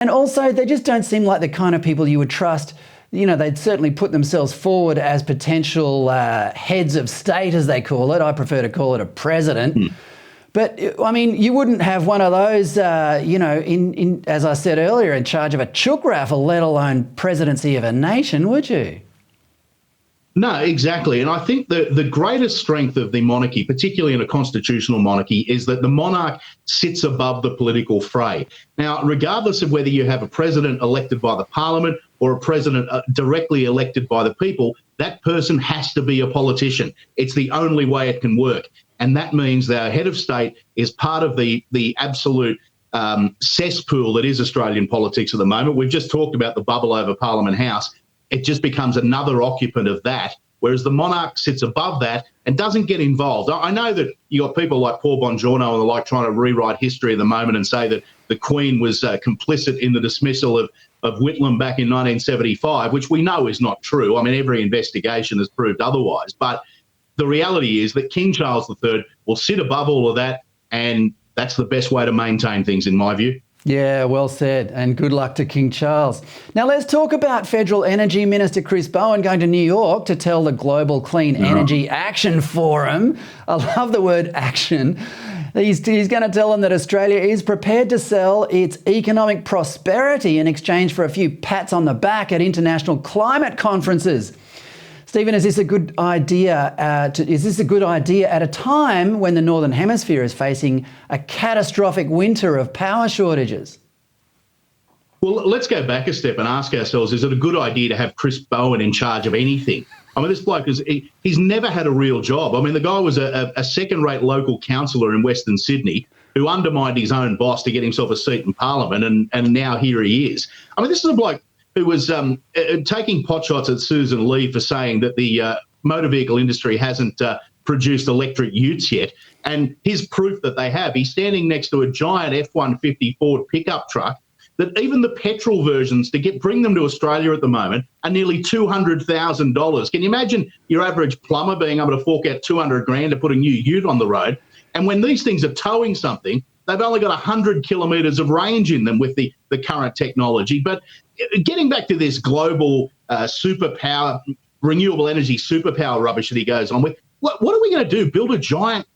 And also, they just don't seem like the kind of people you would trust. You know, they'd certainly put themselves forward as potential heads of state, as they call it. I prefer to call it a president. But, I mean, you wouldn't have one of those, you know, as I said earlier, in charge of a chook raffle, let alone presidency of a nation, would you? No, exactly. And I think the greatest strength of the monarchy, particularly in a constitutional monarchy, is that the monarch sits above the political fray. Now, regardless of whether you have a president elected by the parliament or a president directly elected by the people, that person has to be a politician. It's the only way it can work. And that means that our head of state is part of the absolute cesspool that is Australian politics at the moment. We've just talked about the bubble over Parliament House. It just becomes another occupant of that, whereas the monarch sits above that and doesn't get involved. I know that you got people like Paul Bongiorno and the like trying to rewrite history at the moment and say that the Queen was complicit in the dismissal of Whitlam back in 1975, which we know is not true. I mean, every investigation has proved otherwise. But the reality is that King Charles III will sit above all of that, and that's the best way to maintain things, in my view. Yeah, well said, and good luck to King Charles. Now let's talk about Federal Energy Minister Chris Bowen going to New York to tell the Global Clean Energy Action Forum. I love the word action. He's going to tell them that Australia is prepared to sell its economic prosperity in exchange for a few pats on the back at international climate conferences. Stephen, is this a good idea? Is this a good idea at a time when the Northern Hemisphere is facing a catastrophic winter of power shortages? Well, let's go back a step and ask ourselves, is it a good idea to have Chris Bowen in charge of anything? I mean, this bloke, he's never had a real job. I mean, the guy was a second-rate local councillor in Western Sydney who undermined his own boss to get himself a seat in Parliament, and now here he is. I mean, this is a bloke who was taking potshots at Susan Lee for saying that the motor vehicle industry hasn't produced electric utes yet. And his proof that they have, he's standing next to a giant F-150 Ford pickup truck that even the petrol versions bring them to Australia at the moment are nearly $200,000. Can you imagine your average plumber being able to fork out $200,000 to put a new ute on the road? And when these things are towing something, they've only got 100 kilometres of range in them with the current technology. But getting back to this global superpower, renewable energy superpower rubbish that he goes on with, what are we going to do? Build a giant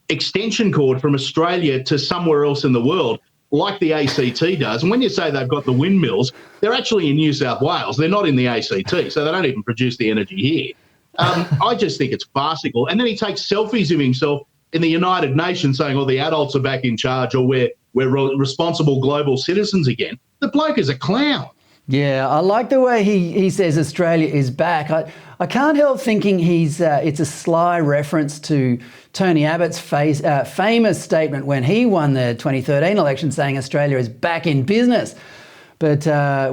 extension cord from Australia to somewhere else in the world, like the ACT does? And when you say they've got the windmills, they're actually in New South Wales. They're not in the ACT, so they don't even produce the energy here. I just think it's farcical. And then he takes selfies of himself in the United Nations saying, oh, the adults are back in charge, or we're responsible global citizens again. The bloke is a clown. Yeah, I like the way he says Australia is back. I can't help thinking it's a sly reference to Tony Abbott's famous statement when he won the 2013 election saying Australia is back in business. But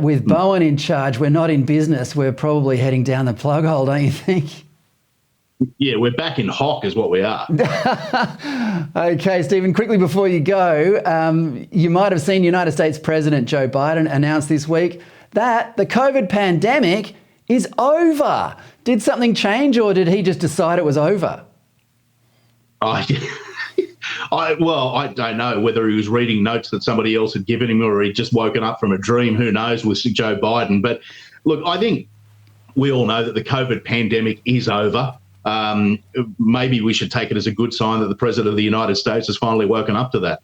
with Bowen in charge, we're not in business. We're probably heading down the plug hole, don't you think? Yeah, we're back in hock is what we are. Okay, Stephen, quickly before you go, you might have seen United States President Joe Biden announce this week that the COVID pandemic is over. Did something change, or did he just decide it was over? I don't know whether he was reading notes that somebody else had given him or he'd just woken up from a dream. Who knows with Joe Biden. But look, I think we all know that the COVID pandemic is over. Maybe we should take it as a good sign that the President of the United States has finally woken up to that.